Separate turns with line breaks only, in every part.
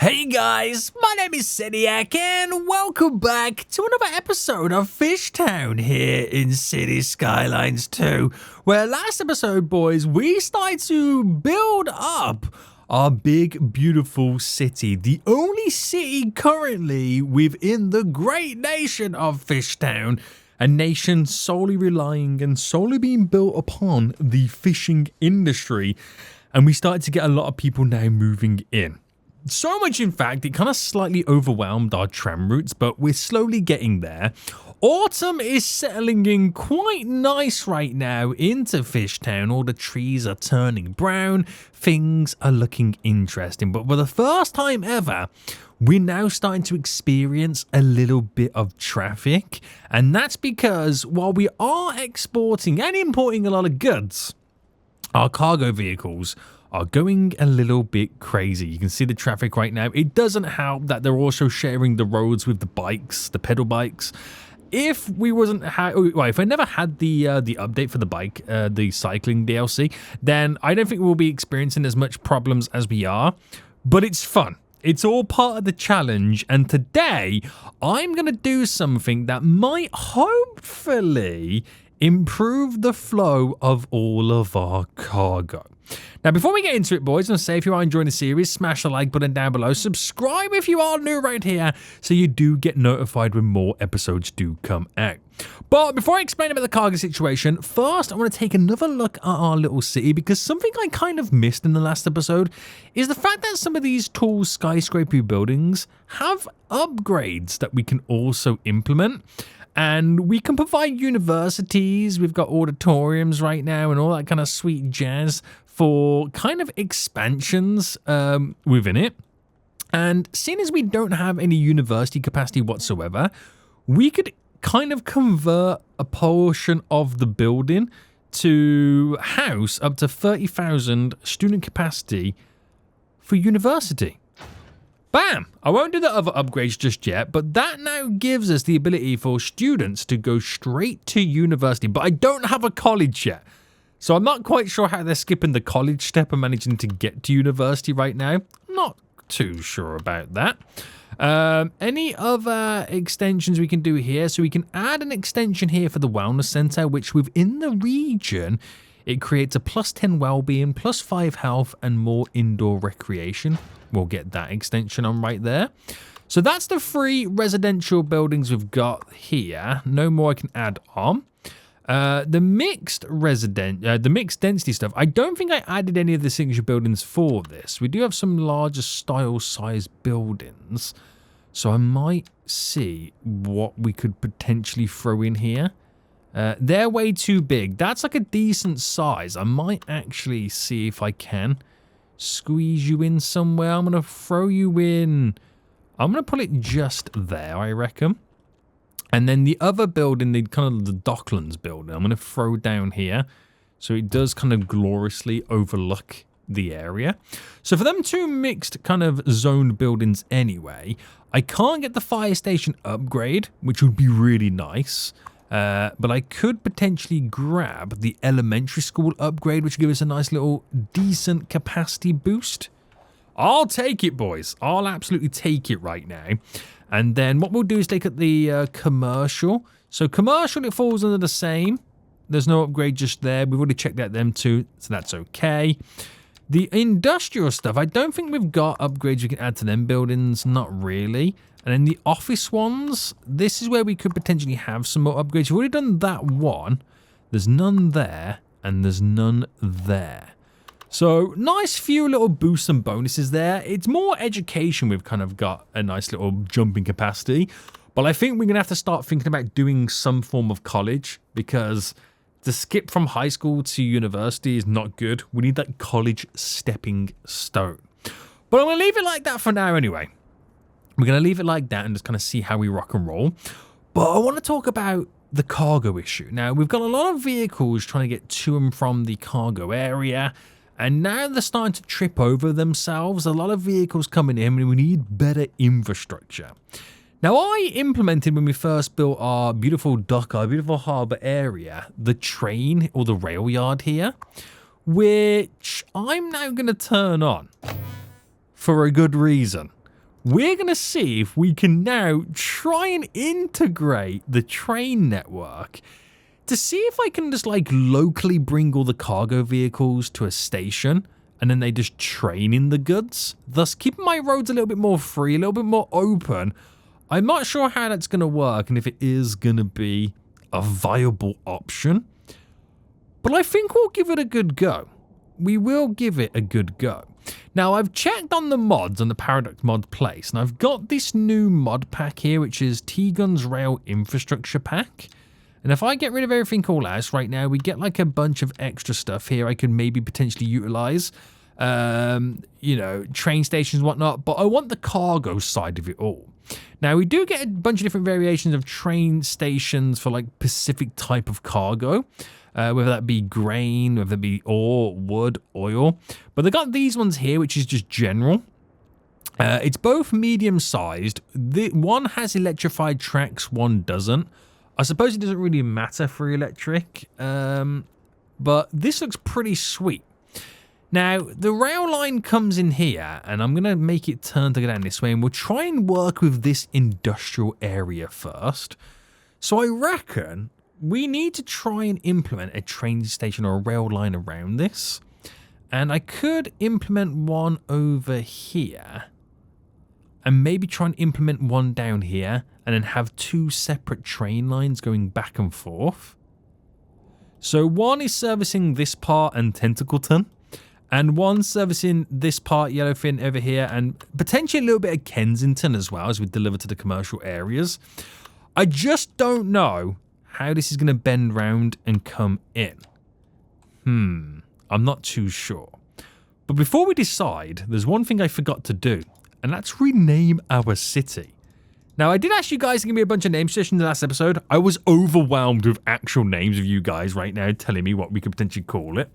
Hey guys, my name is Seniac and welcome back to another episode of FishTown here in City Skylines 2, where last episode, boys, we started to build up our big, beautiful city, the only city currently within the great nation of FishTown, a nation solely relying and solely being built upon the fishing industry, and we started to get a lot of people now moving in. So much, in fact, it kind of slightly overwhelmed our tram routes, but we're slowly getting there. Autumn is settling in quite nice right now into FishTown. All the trees are turning brown. Things are looking interesting. But for the first time ever, we're now starting to experience a little bit of traffic. And that's because while we are exporting and importing a lot of goods, our cargo vehicles are going a little bit crazy. You can see the traffic right now. It doesn't help that they're also sharing the roads with the bikes, the pedal bikes. If we wasn't if I never had the update for the bike, the cycling DLC, then I don't think we'll be experiencing as much problems as we are. But it's fun. It's all part of the challenge. And today, I'm going to do something that might hopefully improve the flow of all of our cargo. Now, before we get into it, boys, I'm going to say if you are enjoying the series, smash the like button down below. Subscribe if you are new right here so you do get notified when more episodes do come out. But before I explain about the cargo situation, first I want to take another look at our little city, because something I kind of missed in the last episode is the fact that some of these tall skyscraper buildings have upgrades that we can also implement. And we can provide universities, we've got auditoriums right now and all that kind of sweet jazz for kind of expansions within it. And seeing as we don't have any university capacity whatsoever, we could kind of convert a portion of the building to house up to 30,000 student capacity for university. Bam! I won't do the other upgrades just yet, but that now gives us the ability for students to go straight to university. But I don't have a college yet, so I'm not quite sure how they're skipping the college step and managing to get to university right now. I'm not too sure about that. Any other extensions we can do here? So we can add an extension here for the wellness center, which within the region, it creates a +10 well-being, +5 health, and more indoor recreation. We'll get that extension on right there. So that's the 3 residential buildings we've got here. No more I can add on. The mixed density stuff, I don't think I added any of the signature buildings for this. We do have some larger style size buildings. So I might see what we could potentially throw in here. They're way too big. That's like a decent size. I might actually see if I can squeeze you in somewhere. I'm going to throw you in. I'm going to put it just there, I reckon. And then the other building, the kind of the Docklands building, I'm going to throw down here. So it does kind of gloriously overlook the area. So for them 2 mixed kind of zoned buildings anyway, I can't get the fire station upgrade, which would be really nice. But I could potentially grab the elementary school upgrade, which would give us a nice little decent capacity boost. I'll take it, boys. I'll absolutely take it right now. And then what we'll do is take up the commercial. So commercial, it falls under the same. There's no upgrade just there. We've already checked out them too, so that's okay. The industrial stuff, I don't think we've got upgrades we can add to them buildings. Not really. And then the office ones, this is where we could potentially have some more upgrades. We've already done that one. There's none there, and there's none there. So, nice few little boosts and bonuses there. It's more education. We've kind of got a nice little jumping capacity. But I think we're going to have to start thinking about doing some form of college, because to skip from high school to university is not good. We need that college stepping stone. But I'm going to leave it like that for now anyway. We're going to leave it like that and just kind of see how we rock and roll. But I want to talk about the cargo issue. Now, we've got a lot of vehicles trying to get to and from the cargo area. And now they're starting to trip over themselves. A lot of vehicles coming in and we need better infrastructure. Now, I implemented when we first built our beautiful dock, our beautiful harbour area, the train or the rail yard here, which I'm now going to turn on for a good reason. we're going to see if we can now try and integrate the train network to see if I can just like locally bring all the cargo vehicles to a station and then they just train in the goods, thus keeping my roads a little bit more free, a little bit more open. I'm not sure how that's going to work and if it is going to be a viable option, but I think we'll give it a good go. We will give it a good go. Now, I've checked on the mods on the Paradox mod place, and I've got this new mod pack here, which is T-Gun's Rail Infrastructure Pack. And if I get rid of everything all else right now, we get like a bunch of extra stuff here I could maybe potentially utilize. You know, train stations and whatnot, but I want the cargo side of it all. Now, we do get a bunch of different variations of train stations for like specific type of cargo. Whether that be grain, whether it be ore, wood, oil. But they got these ones here, which is just general. It's both medium-sized. One has electrified tracks, one doesn't. I suppose it doesn't really matter for electric, but this looks pretty sweet. Now, the rail line comes in here, and I'm going to make it turn to go down this way, and we'll try and work with this industrial area first. So I reckon we need to try and implement a train station or a rail line around this. And I could implement one over here, and maybe try and implement one down here, and then have two separate train lines going back and forth. So one is servicing this part and Tentacleton, and one servicing this part, Yellowfin, over here, and potentially a little bit of Kensington as well as we deliver to the commercial areas. I just don't know how this is going to bend round and come in. I'm not too sure. But before we decide, there's one thing I forgot to do, and that's rename our city. Now, I did ask you guys to give me a bunch of name suggestions in the last episode. I was overwhelmed with actual names of you guys right now telling me what we could potentially call it.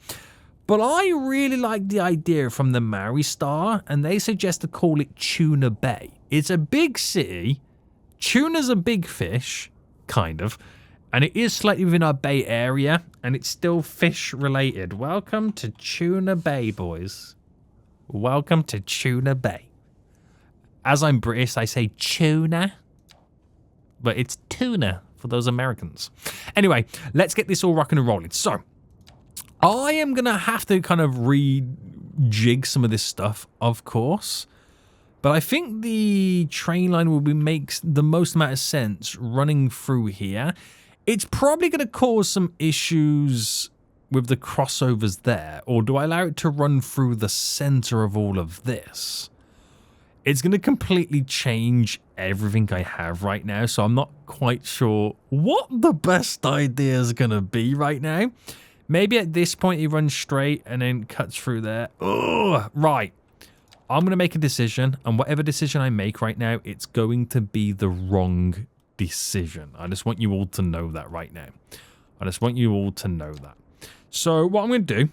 But I really like the idea from the Maori Star, and they suggest to call it Tuna Bay. It's a big city. Tuna's a big fish, kind of. And it is slightly within our bay area, and it's still fish related. Welcome to Tuna Bay, boys. Welcome to Tuna Bay. As I'm British, I say tuna, but it's tuna for those Americans. Anyway, let's get this all rocking and rolling. So, I am going to have to kind of rejig some of this stuff, of course. But I think the train line will makes the most amount of sense running through here. It's probably going to cause some issues with the crossovers there. Or do I allow it to run through the center of all of this? It's going to completely change everything I have right now. So I'm not quite sure what the best idea is going to be right now. Maybe at this point he runs straight and then cuts through there. Ugh, right. I'm going to make a decision. And whatever decision I make right now, it's going to be the wrong decision. I just want you all to know that right now. I just want you all to know that. So what I'm going to do,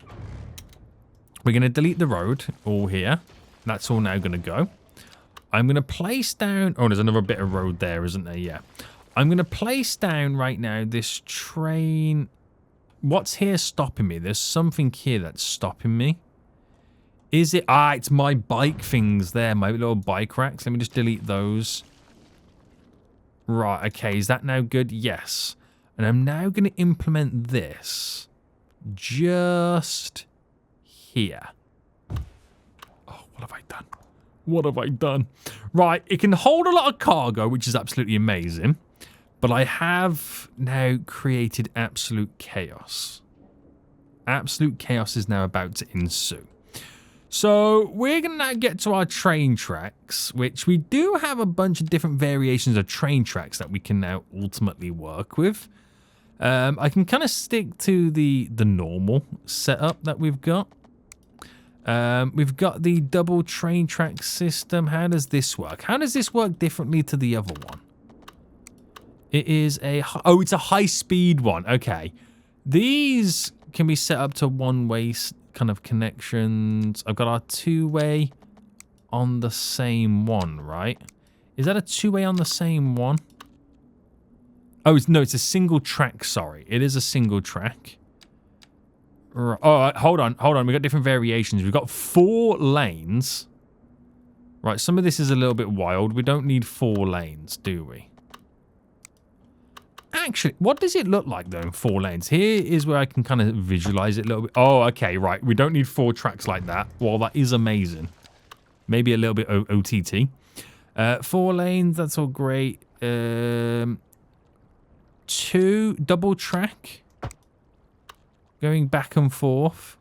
we're going to delete the road all here. That's all now going to go. I'm going to place down... Oh, there's another bit of road there, isn't there? Yeah. I'm going to place down right now this train. What's here stopping me? There's something here that's stopping me. Is it... Ah, it's my bike things there. My little bike racks. Let me just delete those. Right, okay. Is that now good? Yes. And I'm now going to implement this just here. Oh, what have I done? What have I done? Right, it can hold a lot of cargo, which is absolutely amazing. But I have now created absolute chaos. Absolute chaos is now about to ensue. So we're going to now get to our train tracks, which we do have a bunch of different variations of train tracks that we can now ultimately work with. I can kind of stick to the normal setup that we've got. We've got the double train track system. How does this work? How does this work differently to the other one? It is a... Oh, it's a high-speed one. Okay. These can be set up to one-way kind of connections. I've got our two-way on the same one, right? Is that a two-way on the same one? Oh, no, it's a single track, sorry. It is a single track. Right. Oh, hold on. We've got different variations. We've got 4 lanes. Right, some of this is a little bit wild. We don't need 4 lanes, do we? Actually, what does it look like, though, in 4 lanes? Here is where I can kind of visualize it a little bit. Oh, okay, right. We don't need 4 tracks like that. Well, that is amazing. Maybe a little bit OTT. 4 lanes, that's all great. 2 double track. Going back and forth.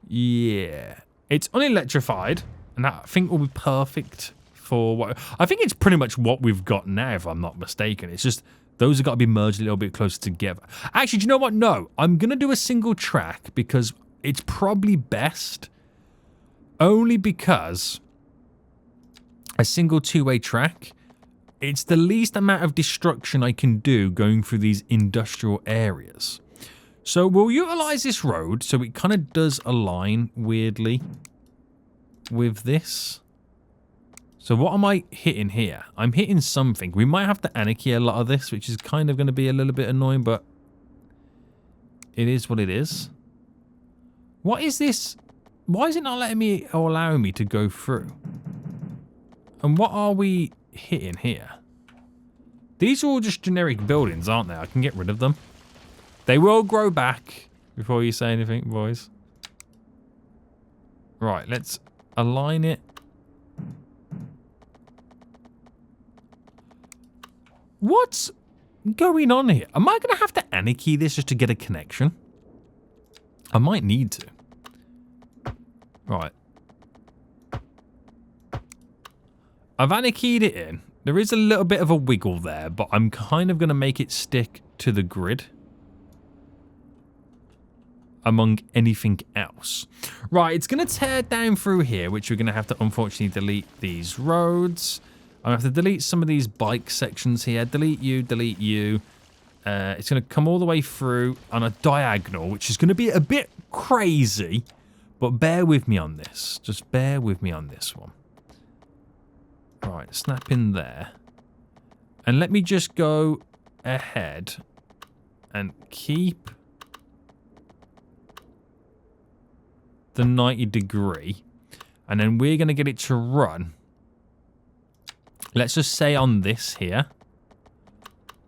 Yeah. It's unelectrified, and that I think will be perfect for what... I think it's pretty much what we've got now, if I'm not mistaken. It's just those have got to be merged a little bit closer together. Actually, do you know what? No. I'm going to do a single track because it's probably best. Only because a single 2-way track, it's the least amount of destruction I can do going through these industrial areas. So we'll utilize this road so it kind of does align weirdly with this. So what am I hitting here? I'm hitting something. We might have to anarchy a lot of this, which is kind of going to be a little bit annoying, but it is what it is. What is this? Why is it not letting me or allowing me to go through? And what are we hitting here? These are all just generic buildings, aren't they? I can get rid of them. They will grow back before you say anything, boys. Right, let's align it. What's going on here? Am I going to have to anarchy this just to get a connection? I might need to. Right. I've anarchied it in. There is a little bit of a wiggle there, but I'm kind of going to make it stick to the grid among anything else. Right, it's going to tear down through here, which we're going to have to unfortunately delete these roads. I'm going to have to delete some of these bike sections here. Delete you, delete you. It's going to come all the way through on a diagonal, which is going to be a bit crazy, but bear with me on this. Just bear with me on this one. Right, snap in there. And let me just go ahead and keep the 90-degree. And then we're going to get it to run. Let's just say on this here.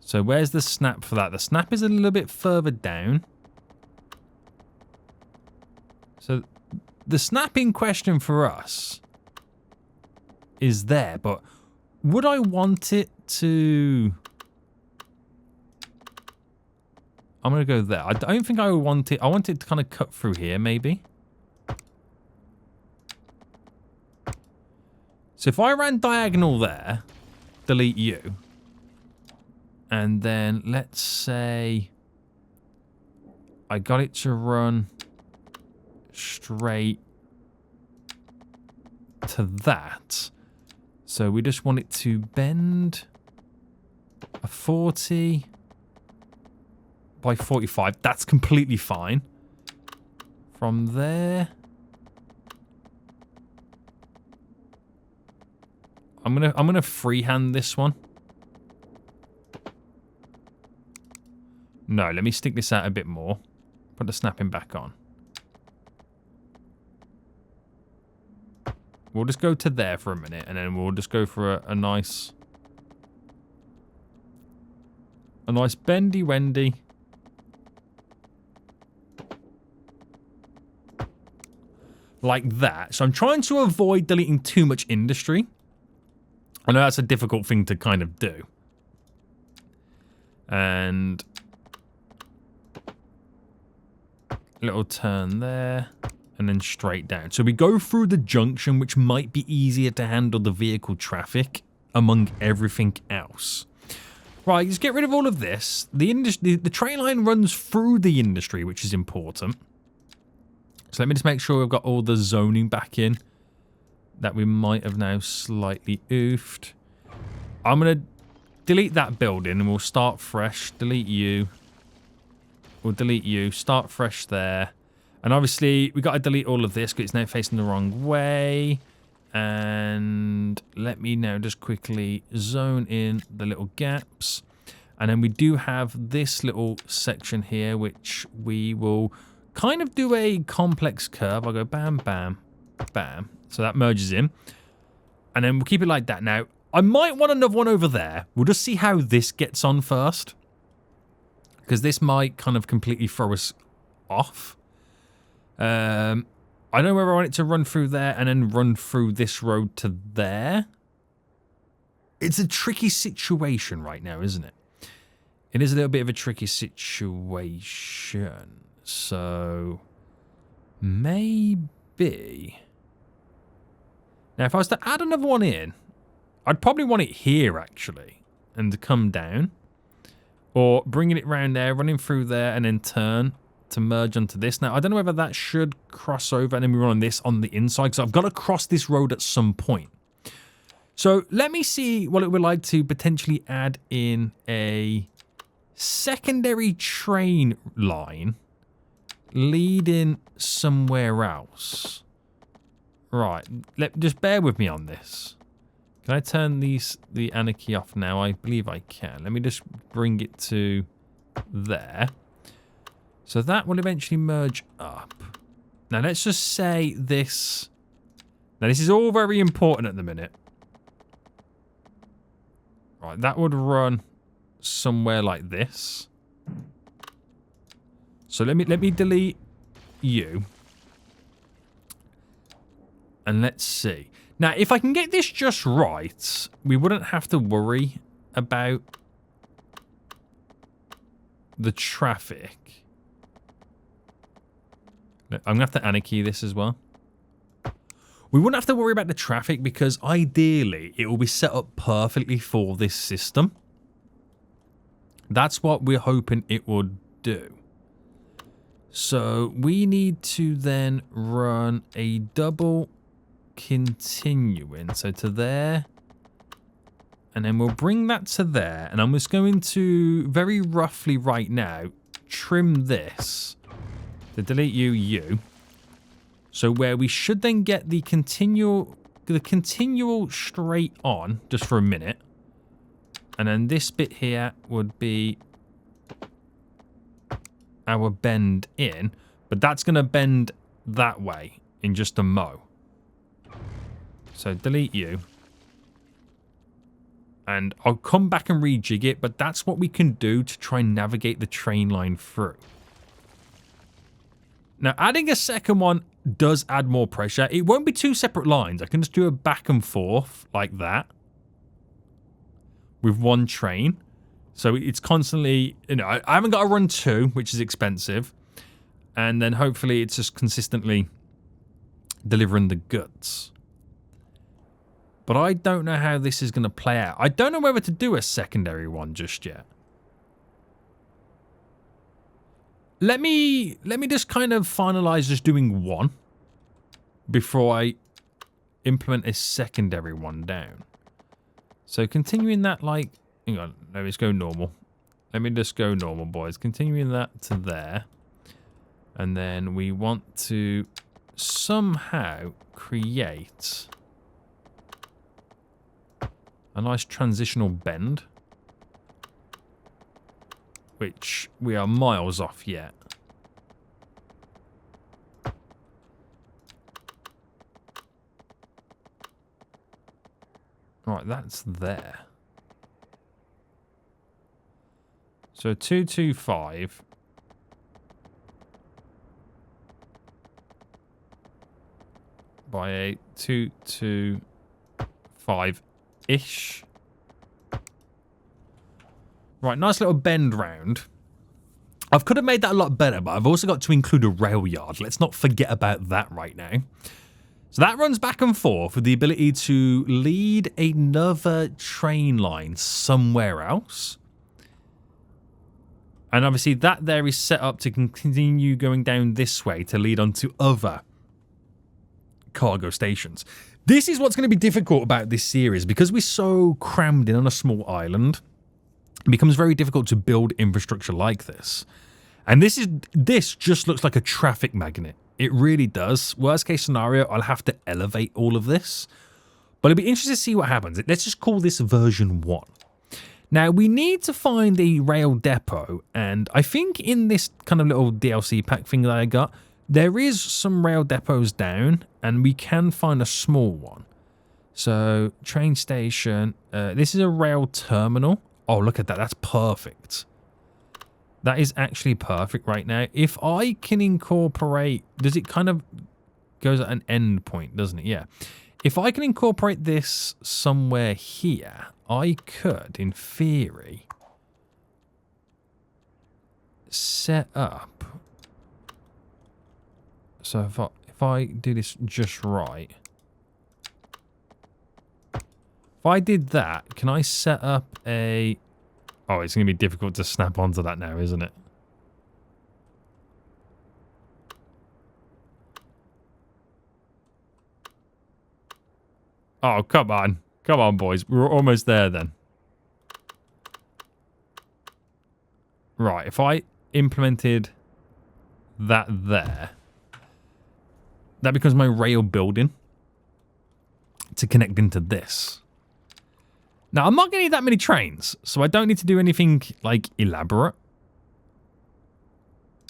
So where's the snap for that? The snap is a little bit further down. So the snap in question for us is there, but would I want it to... I'm going to go there. I don't think I would want it. I want it to kind of cut through here, maybe. So if I ran diagonal there, delete you, and then let's say I got it to run straight to that. So we just want it to bend a 40 by 45. That's completely fine. From there, I'm gonna freehand this one. No, let me stick this out a bit more. Put the snapping back on. We'll just go to there for a minute, and then we'll just go for a nice bendy wendy. Like that. So I'm trying to avoid deleting too much industry. I know that's a difficult thing to kind of do. And little turn there. And then straight down. So we go through the junction, which might be easier to handle the vehicle traffic among everything else. Right, let's get rid of all of this. The train line runs through the industry, which is important. So let me just make sure we've got all the zoning back in that we might have now slightly oofed. I'm going to delete that building and we'll start fresh. Delete you. We'll delete you. Start fresh there. And obviously, we got to delete all of this because it's now facing the wrong way. And let me now just quickly zone in the little gaps. And then we do have this little section here, which we will kind of do a complex curve. I'll go bam, bam, Bam. So that merges in. And then we'll keep it like that. Now, I might want another one over there. We'll just see how this gets on first. Because this might kind of completely throw us off. I don't know whether I want it to run through there and then run through this road to there. It's a tricky situation right now, isn't it? It is a little bit of a tricky situation. So, maybe... Now, if I was to add another one in, I'd probably want it here, actually, and to come down. Or bringing it round there, running through there, and then turn to merge onto this. Now, I don't know whether that should cross over and then we run on this on the inside, because I've got to cross this road at some point. So, let me see what it would like to potentially add in a secondary train line leading somewhere else. Right, just bear with me on this. Can I turn the anarchy off now? I believe I can. Let me just bring it to there. So that will eventually merge up. Now let's just say this. Now this is all very important at the minute. Right, that would run somewhere like this. So let me delete you. And let's see. Now, if I can get this just right, we wouldn't have to worry about the traffic. I'm going to have to anarchy this as well. We wouldn't have to worry about the traffic because ideally it will be set up perfectly for this system. That's what we're hoping it would do. So we need to then run a double continuing, so to there, and then we'll bring that to there, and I'm just going to very roughly right now trim this to delete you, so where we should then get the continual straight on just for a minute, and then this bit here would be our bend in, but that's going to bend that way in just a mo. So delete you. And I'll come back and rejig it, but that's what we can do to try and navigate the train line through. Now, adding a second one does add more pressure. It won't be two separate lines. I can just do a back and forth like that with one train. So it's constantly, you know, I haven't got to run two, which is expensive. And then hopefully it's just consistently delivering the goods. But I don't know how this is going to play out. I don't know whether to do a secondary one just yet. Let me just kind of finalize just doing one before I implement a secondary one down. So continuing that like, hang on, let's go normal. Let me just go normal, boys. Continuing that to there. And then we want to somehow create a nice transitional bend, which we are miles off yet. Right, that's there. So 225. By a 225-ish. Right, nice little bend round. I could have made that a lot better, but I've also got to include a rail yard. Let's not forget about that right now. So that runs back and forth with the ability to lead another train line somewhere else. And obviously that there is set up to continue going down this way to lead on to other cargo stations. This is what's going to be difficult about this series because we're so crammed in on a small island. It becomes very difficult to build infrastructure like this. And this just looks like a traffic magnet. It really does. Worst case scenario, I'll have to elevate all of this. But it'll be interesting to see what happens. Let's just call this version 1. Now, we need to find a rail depot. And I think in this kind of little DLC pack thing that I got, There is some rail depots down, and we can find a small one. So, train station. This is a rail terminal. Oh, look at that. That's perfect. That is actually perfect right now. If I can incorporate... Does it kind of... goes at an end point, doesn't it? Yeah. If I can incorporate this somewhere here, I could, in theory, set up... So if I do this just right... If I did that, can I set up a... Oh, it's going to be difficult to snap onto that now, isn't it? Oh, come on. Come on, boys. We're almost there then. Right, if I implemented that there, that becomes my rail building to connect into this. Now, I'm not going to need that many trains, so I don't need to do anything, like, elaborate.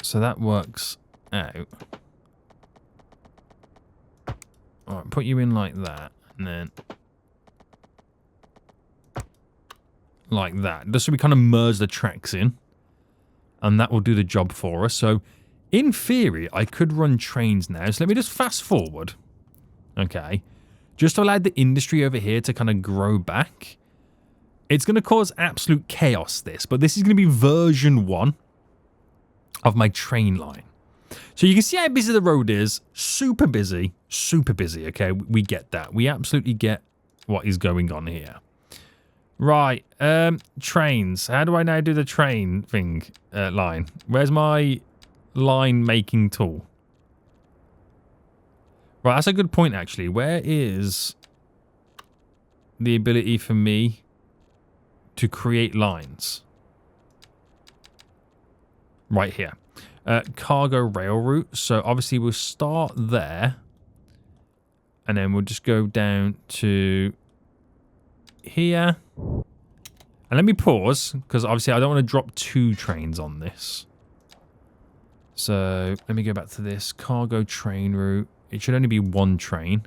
So that works out. Alright, put you in like that, and then... like that. Just so we kind of merge the tracks in. And that will do the job for us. So, in theory, I could run trains now. So let me just fast forward. Okay. Just to allow the industry over here to kind of grow back. It's going to cause absolute chaos, this. But this is going to be version 1 of my train line. So you can see how busy the road is. Super busy. Super busy, okay? We get that. We absolutely get what is going on here. Right. Trains. How do I now do the train thing? Line. Where's my line making tool? Right, that's a good point, actually. Where is the ability for me to create lines? Right here. Cargo rail route. So obviously we'll start there. And then we'll just go down to here. And let me pause, because obviously I don't want to drop 2 trains on this. So let me go back to this. Cargo train route. It should only be 1 train,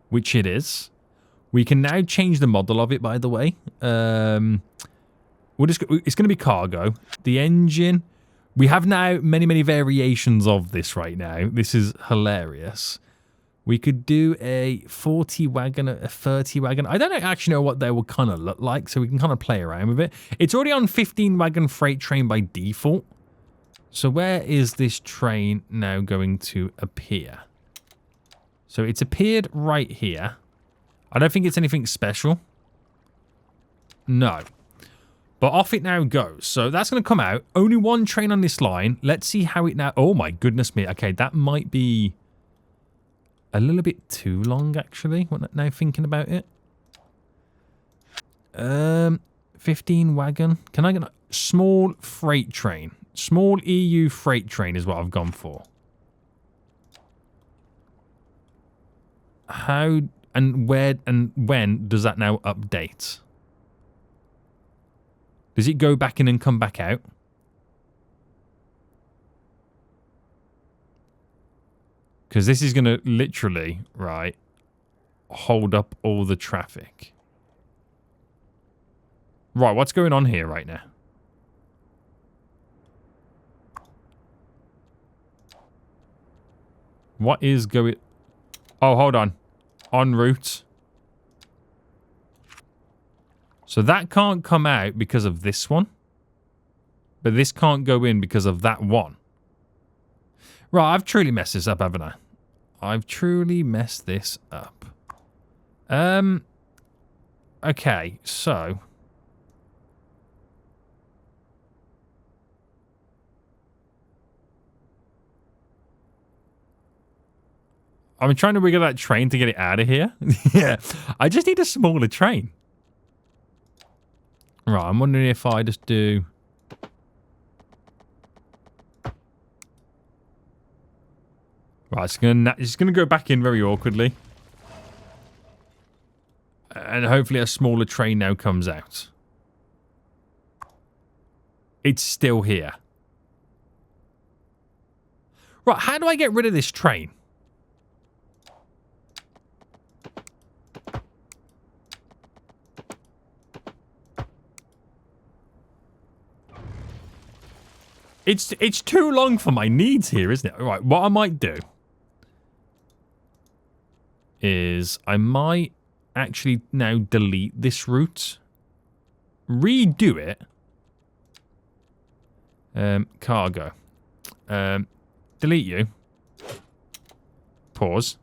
which it is. We can now change the model of it, by the way. It's going to be cargo. The engine. We have now many variations of this right now. This is hilarious. We could do a 40 wagon, a 30 wagon. I don't actually know what they will kind of look like, so we can kind of play around with it. It's already on 15 wagon freight train by default. So where is this train now going to appear? So it's appeared right here. I don't think it's anything special. No. But off it now goes. So that's going to come out. Only 1 train on this line. Let's see how it now... Oh my goodness me. Okay, that might be a little bit too long, actually. Now thinking about it. 15 wagon. Can I get a small freight train? Small EU freight train is what I've gone for. How and where and when does that now update? Does it go back in and come back out? Because this is going to literally, right, hold up all the traffic. Right, what's going on here right now? What is going... Oh, hold on. En route. So that can't come out because of this one. But this can't go in because of that one. Right, I've truly messed this up, haven't I? I've truly messed this up. Okay, so... I'm trying to wiggle that train to get it out of here. Yeah, I just need a smaller train. Right, I'm wondering if I just do... Right, it's gonna go back in very awkwardly. And hopefully a smaller train now comes out. It's still here. Right, how do I get rid of this train? It's too long for my needs here, isn't it? Right, what I might do is I might actually now delete this route, redo it. Cargo. Delete you. Pause.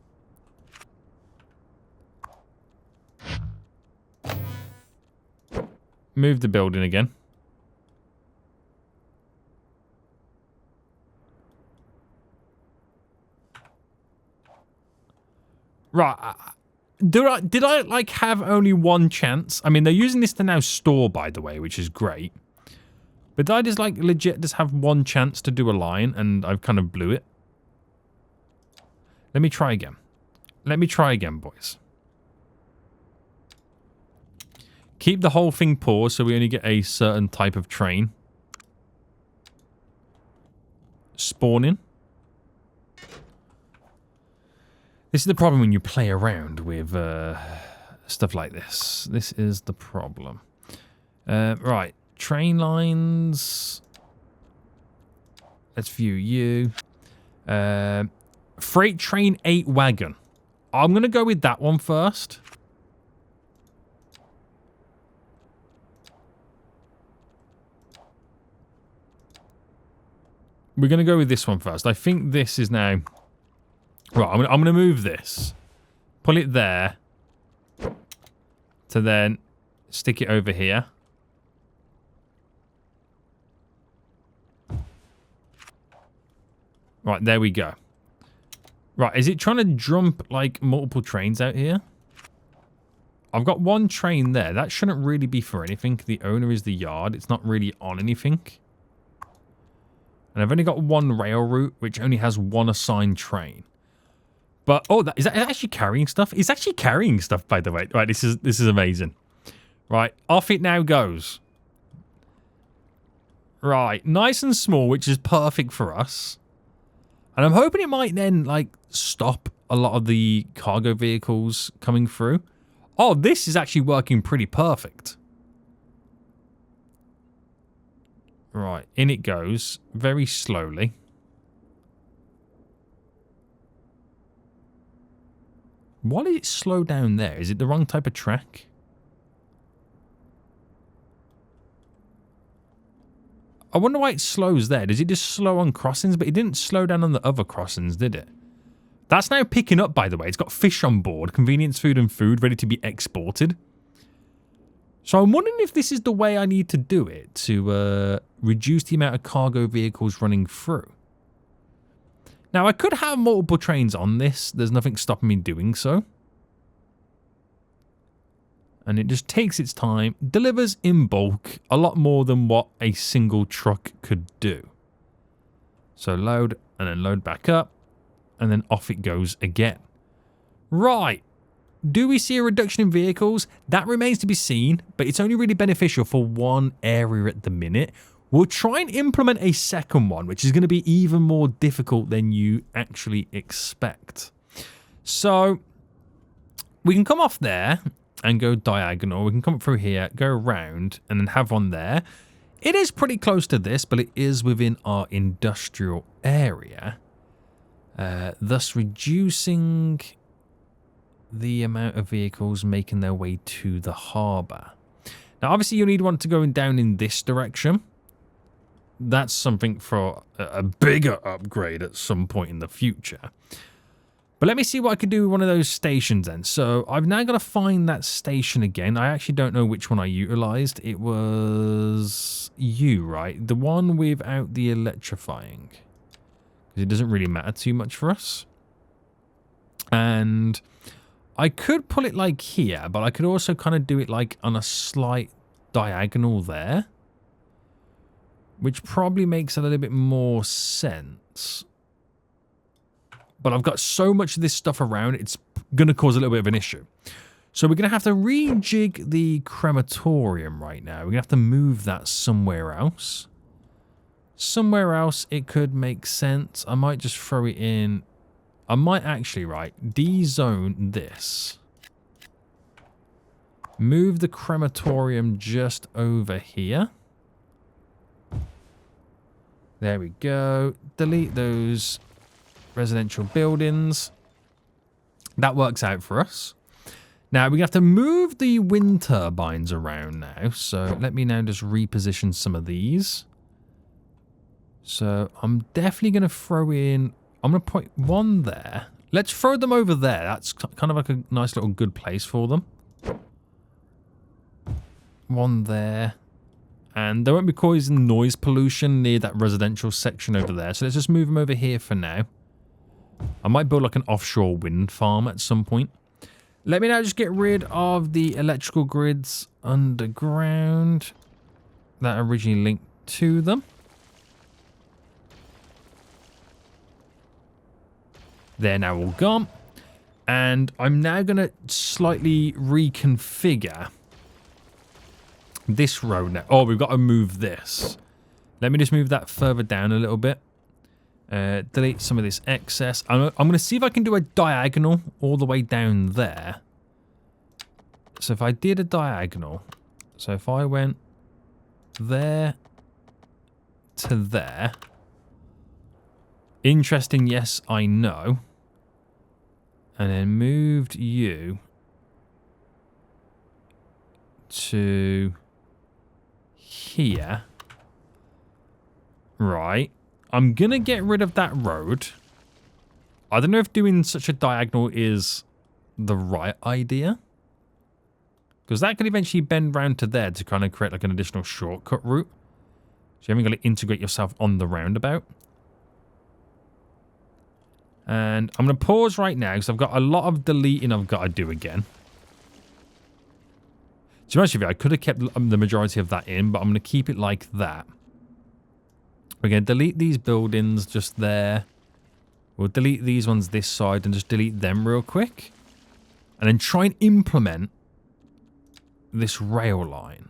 Move the building again. Right. Did I like have only one chance? I mean, they're using this to now store, by the way, which is great. But did I just like legit just have one chance to do a line and I've kind of blew it? Let me try again. Let me try again, boys. Keep the whole thing paused so we only get a certain type of train. Spawning. This is the problem when you play around with stuff like this. This is the problem. Right. Train lines. Let's view you. Freight train 8 wagon. I'm going to go with that one first. We're going to go with this one first. I think this is now... Right, I'm going to move this. Pull it there. To then stick it over here. Right, there we go. Right, is it trying to jump, like, multiple trains out here? I've got one train there. That shouldn't really be for anything. The owner is the yard. It's not really on anything. And I've only got one rail route, which only has one assigned train. But, oh, is that actually carrying stuff? It's actually carrying stuff, by the way. Right, this is amazing. Right, off it now goes. Right, nice and small, which is perfect for us. And I'm hoping it might then, like, stop a lot of the cargo vehicles coming through. Oh, this is actually working pretty perfect. Right, in it goes, very slowly. Why did it slow down there? Is it the wrong type of track? I wonder why it slows there. Does it just slow on crossings? But it didn't slow down on the other crossings, did it? That's now picking up, by the way. It's got fish on board, convenience food and food ready to be exported. So I'm wondering if this is the way I need to do it to reduce the amount of cargo vehicles running through. Now, I could have multiple trains on this. There's nothing stopping me doing so. And it just takes its time, delivers in bulk a lot more than what a single truck could do. So load and then load back up and then off it goes again. Right. Do we see a reduction in vehicles? That remains to be seen, but it's only really beneficial for one area at the minute. We'll try and implement a second one, which is going to be even more difficult than you actually expect. So we can come off there and go diagonal. We can come up through here, go around, and then have one there. It is pretty close to this, but it is within our industrial area, thus reducing the amount of vehicles making their way to the harbour. Now, obviously, you need one to go down in this direction. That's something for a bigger upgrade at some point in the future. But let me see what I could do with one of those stations then. So I've now got to find that station again. I actually don't know which one I utilized. It was you, right? The one without the electrifying. Because it doesn't really matter too much for us. And I could pull it like here, but I could also kind of do it like on a slight diagonal there. Which probably makes a little bit more sense. But I've got so much of this stuff around, it's going to cause a little bit of an issue. So we're going to have to rejig the crematorium right now. We're going to have to move that somewhere else. Somewhere else it could make sense. I might just throw it in. I might actually, right, de-zone this. Move the crematorium just over here. There we go. Delete those residential buildings. That works out for us. Now, we have to move the wind turbines around now. So let me now just reposition some of these. So I'm definitely going to throw in... I'm going to put one there. Let's throw them over there. That's kind of like a nice little good place for them. One there. And they won't be causing noise pollution near that residential section over there. So let's just move them over here for now. I might build like an offshore wind farm at some point. Let me now just get rid of the electrical grids underground that originally linked to them. They're now all gone. And I'm now going to slightly reconfigure this road now. Oh, we've got to move this. Let me just move that further down a little bit. Delete some of this excess. I'm going to see if I can do a diagonal all the way down there. So if I did a diagonal, so if I went there to there. Interesting, yes, I know. And then moved you to here. Right. I'm going to get rid of that road. I don't know if doing such a diagonal is the right idea. Because that could eventually bend round to there to kind of create like an additional shortcut route. So you haven't got to integrate yourself on the roundabout. And I'm going to pause right now because I've got a lot of deleting I've got to do again. To be honest with you, I could have kept the majority of that in, but I'm going to keep it like that. We're going to delete these buildings just there. We'll delete these ones this side and just delete them real quick. And then try and implement this rail line.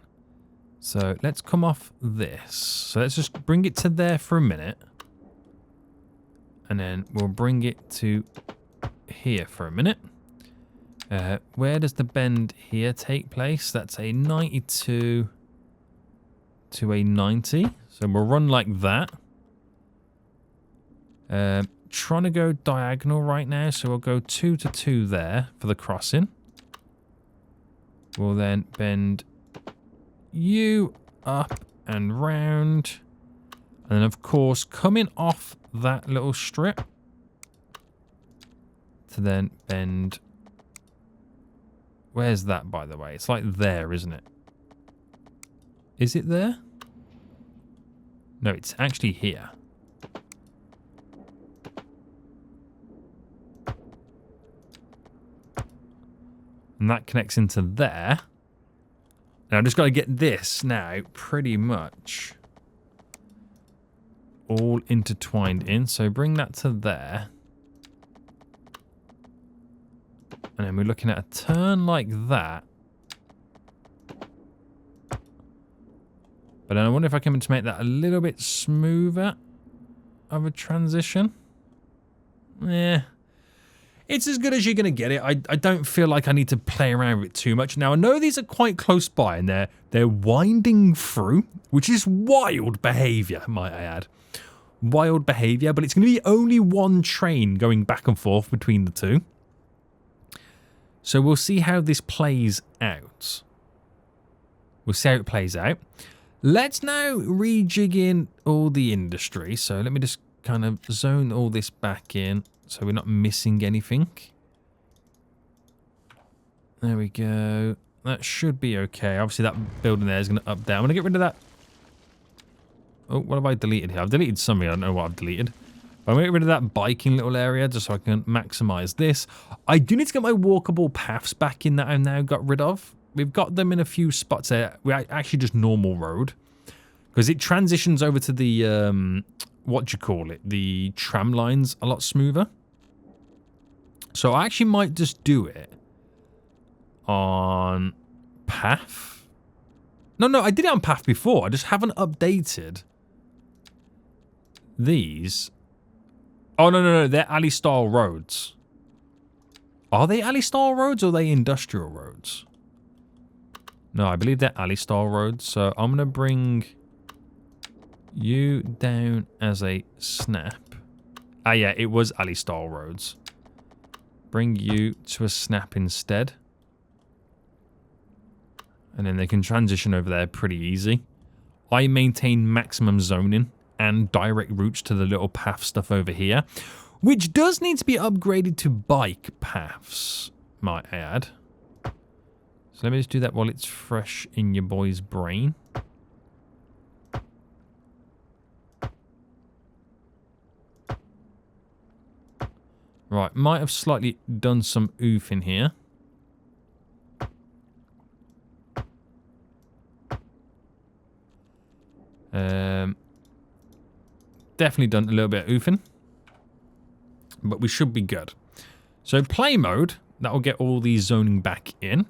So let's come off this. So let's just bring it to there for a minute. And then we'll bring it to here for a minute. Where does the bend here take place? That's a 92 to a 90. So we'll run like that. Trying to go diagonal right now. So we'll go 2 to 2 there for the crossing. We'll then bend you up and round. And then, of course, coming off that little strip to then bend. Where's that, by the way? It's like there, isn't it? Is it there? No, it's actually here. And that connects into there. And I've just got to get this now pretty much all intertwined in. So bring that to there. And then we're looking at a turn like that. But then I wonder if I can make that a little bit smoother of a transition. Yeah. It's as good as you're going to get it. I don't feel like I need to play around with it too much. Now, I know these are quite close by and they're winding through, which is wild behaviour, might I add. Wild behaviour, but it's going to be only one train going back and forth between the two. So we'll see how this plays out. We'll see how it plays out. Let's now rejig in all the industry. So let me just kind of zone all this back in so we're not missing anything. There we go. That should be okay. Obviously that building there is going to up down. I'm going to get rid of that. Oh, what have I deleted here? I've deleted something. I don't know what I've deleted. But I'm going to get rid of that biking little area just so I can maximize this. I do need to get my walkable paths back in that I've now got rid of. We've got them in a few spots there. We're actually just normal road. Because it transitions over to the, what do you call it? The tram lines a lot smoother. So I actually might just do it on path. No, I did it on path before. I just haven't updated these... Oh, no. They're alley-style roads. Are they alley-style roads or are they industrial roads? No, I believe they're alley-style roads. So I'm going to bring you down as a snap. Ah, yeah, it was alley-style roads. Bring you to a snap instead. And then they can transition over there pretty easy. I maintain maximum zoning and direct routes to the little path stuff over here, which does need to be upgraded to bike paths, might I add. So let me just do that while it's fresh in your boy's brain. Right, might have slightly done some oof in here. Definitely done a little bit of oofing. But we should be good. So play mode, that will get all these zoning back in.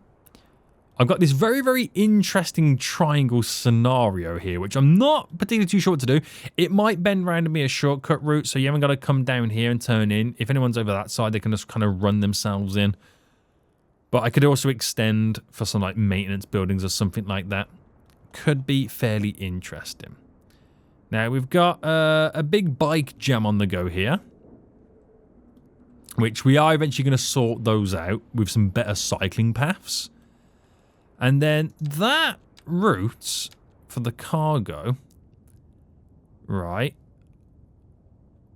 I've got this very, very interesting triangle scenario here, which I'm not particularly too sure what to do. It might bend around to be a shortcut route, so you haven't got to come down here and turn in. If anyone's over that side, they can just kind of run themselves in. But I could also extend for some like maintenance buildings or something like that. Could be fairly interesting. Now, we've got a big bike jam on the go here, which we are eventually going to sort those out with some better cycling paths. And then that route for the cargo, right,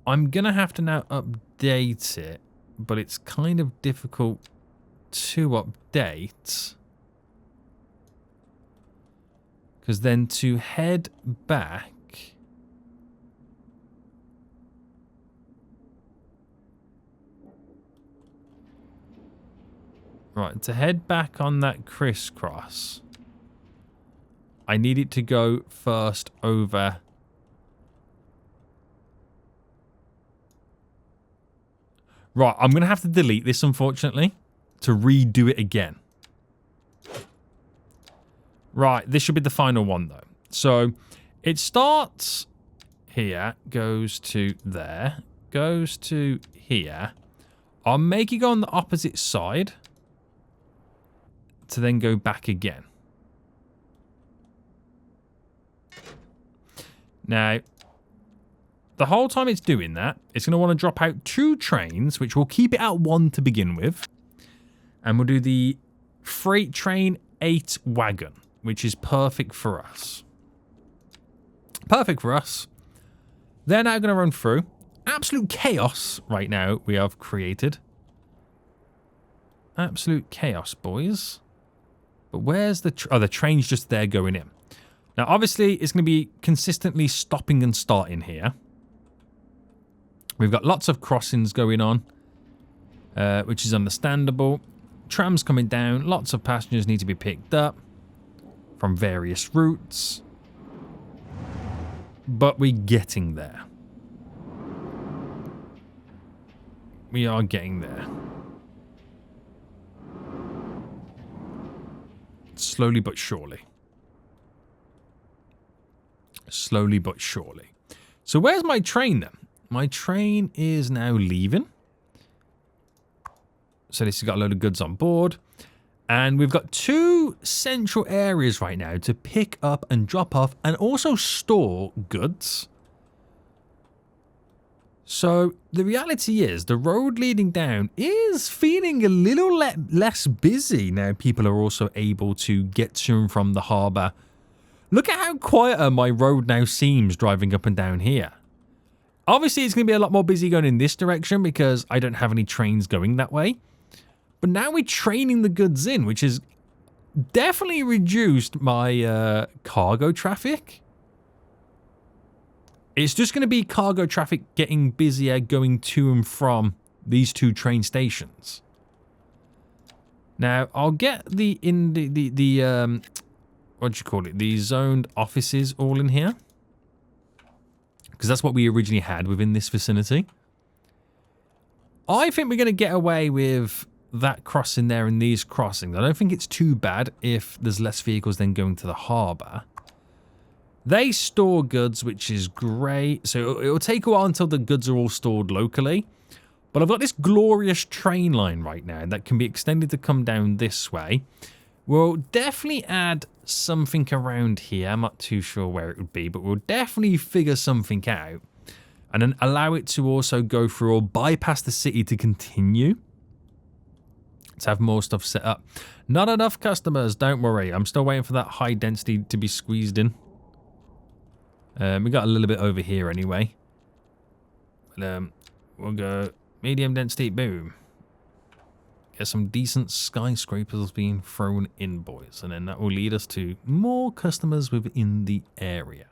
I'm going to have to now update it, but it's kind of difficult to update. Because then to head back... Right, to head back on that crisscross, I need it to go first over... Right, I'm going to have to delete this, unfortunately, to redo it again. Right, this should be the final one, though. So, it starts here, goes to there, goes to here. I'll make it go on the opposite side to then go back again. Now, the whole time it's doing that, it's going to want to drop out 2 trains, which will keep it at 1 to begin with. And we'll do the freight train 8 wagon, which is perfect for us. Perfect for us. They're now going to run through. Absolute chaos right now we have created. Absolute chaos, boys. But where's the... the train's just there going in. Now, obviously, it's going to be consistently stopping and starting here. We've got lots of crossings going on, which is understandable. Trams coming down. Lots of passengers need to be picked up from various routes. But we're getting there. We are getting there. Slowly but surely. Slowly but surely. So where's my train then? My train is now leaving. So this has got a load of goods on board. And we've got 2 central areas right now to pick up and drop off and also store goods. So the reality is the road leading down is feeling a little less busy now. People are also able to get to and from the harbour. Look at how quieter my road now seems driving up and down here. Obviously, it's going to be a lot more busy going in this direction because I don't have any trains going that way. But now we're training the goods in, which has definitely reduced my cargo traffic. It's just going to be cargo traffic getting busier going to and from these 2 train stations. Now, I'll get what do you call it? The zoned offices all in here. Because that's what we originally had within this vicinity. I think we're going to get away with that crossing there and these crossings. I don't think it's too bad if there's less vehicles then going to the harbour. They store goods, which is great. So it'll take a while until the goods are all stored locally. But I've got this glorious train line right now that can be extended to come down this way. We'll definitely add something around here. I'm not too sure where it would be, but we'll definitely figure something out. And then allow it to also go through or bypass the city to continue. Let's have more stuff set up. Not enough customers, don't worry. I'm still waiting for that high density to be squeezed in. We got a little bit over here anyway. But, we'll go medium density, boom. Get some decent skyscrapers being thrown in, boys. And then that will lead us to more customers within the area.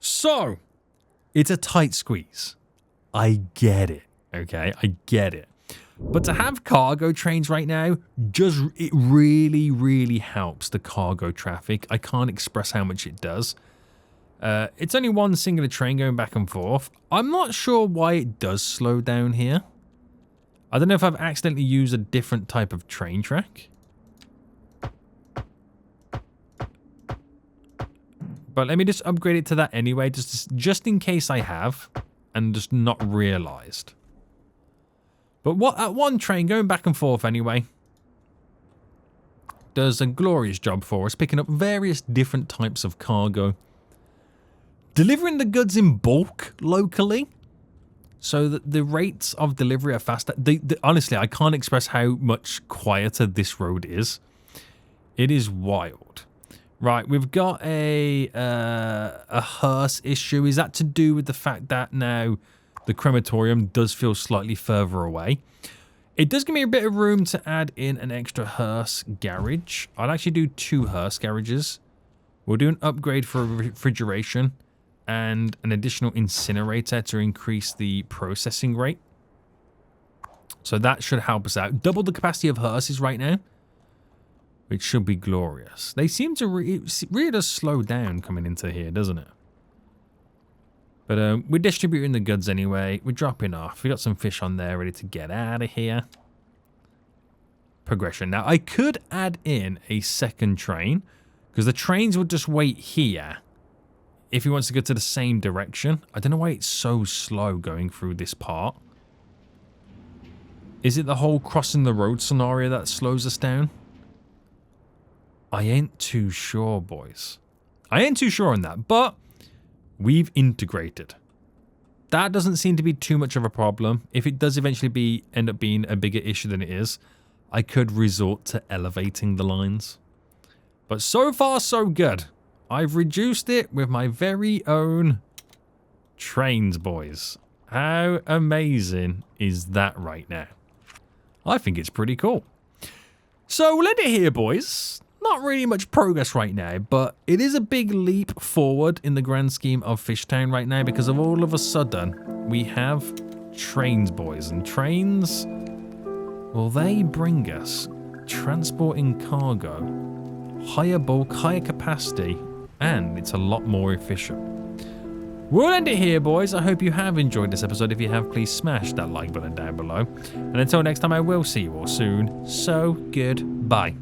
So, it's a tight squeeze. I get it, okay? I get it. But to have cargo trains right now, it really, really helps the cargo traffic. I can't express how much it does. It's only one singular train going back and forth. I'm not sure why it does slow down here. I don't know if I've accidentally used a different type of train track. But let me just upgrade it to that anyway, just in case I have, and just not realized. But that one train going back and forth anyway does a glorious job for us, picking up various different types of cargo. Delivering the goods in bulk locally, so that the rates of delivery are faster. Honestly, I can't express how much quieter this road is. It is wild. Right, we've got a hearse issue. Is that to do with the fact that now the crematorium does feel slightly further away? It does give me a bit of room to add in an extra hearse garage. I'll actually do 2 hearse garages. We'll do an upgrade for refrigeration and an additional incinerator to increase the processing rate. So that should help us out. Double the capacity of hearses right now, which should be glorious. They seem to it really does slow down coming into here, doesn't it? But we're distributing the goods anyway. We're dropping off. We got some fish on there ready to get out of here. Progression. Now, I could add in a second train, because the trains would just wait here if he wants to go to the same direction. I don't know why it's so slow going through this part. Is it the whole crossing the road scenario that slows us down? I ain't too sure, boys. I ain't too sure on that, but we've integrated. That doesn't seem to be too much of a problem. If it does eventually end up being a bigger issue than it is, I could resort to elevating the lines. But so far, so good. I've reduced it with my very own trains, boys. How amazing is that right now? I think it's pretty cool. So we'll end it here, boys. Not really much progress right now, but it is a big leap forward in the grand scheme of FishTown right now, because of all of a sudden we have trains, boys. And trains, well, they bring us transporting cargo, higher bulk, higher capacity, and it's a lot more efficient. We'll end it here, boys. I hope you have enjoyed this episode. If you have, please smash that like button down below. And until next time, I will see you all soon. So, goodbye.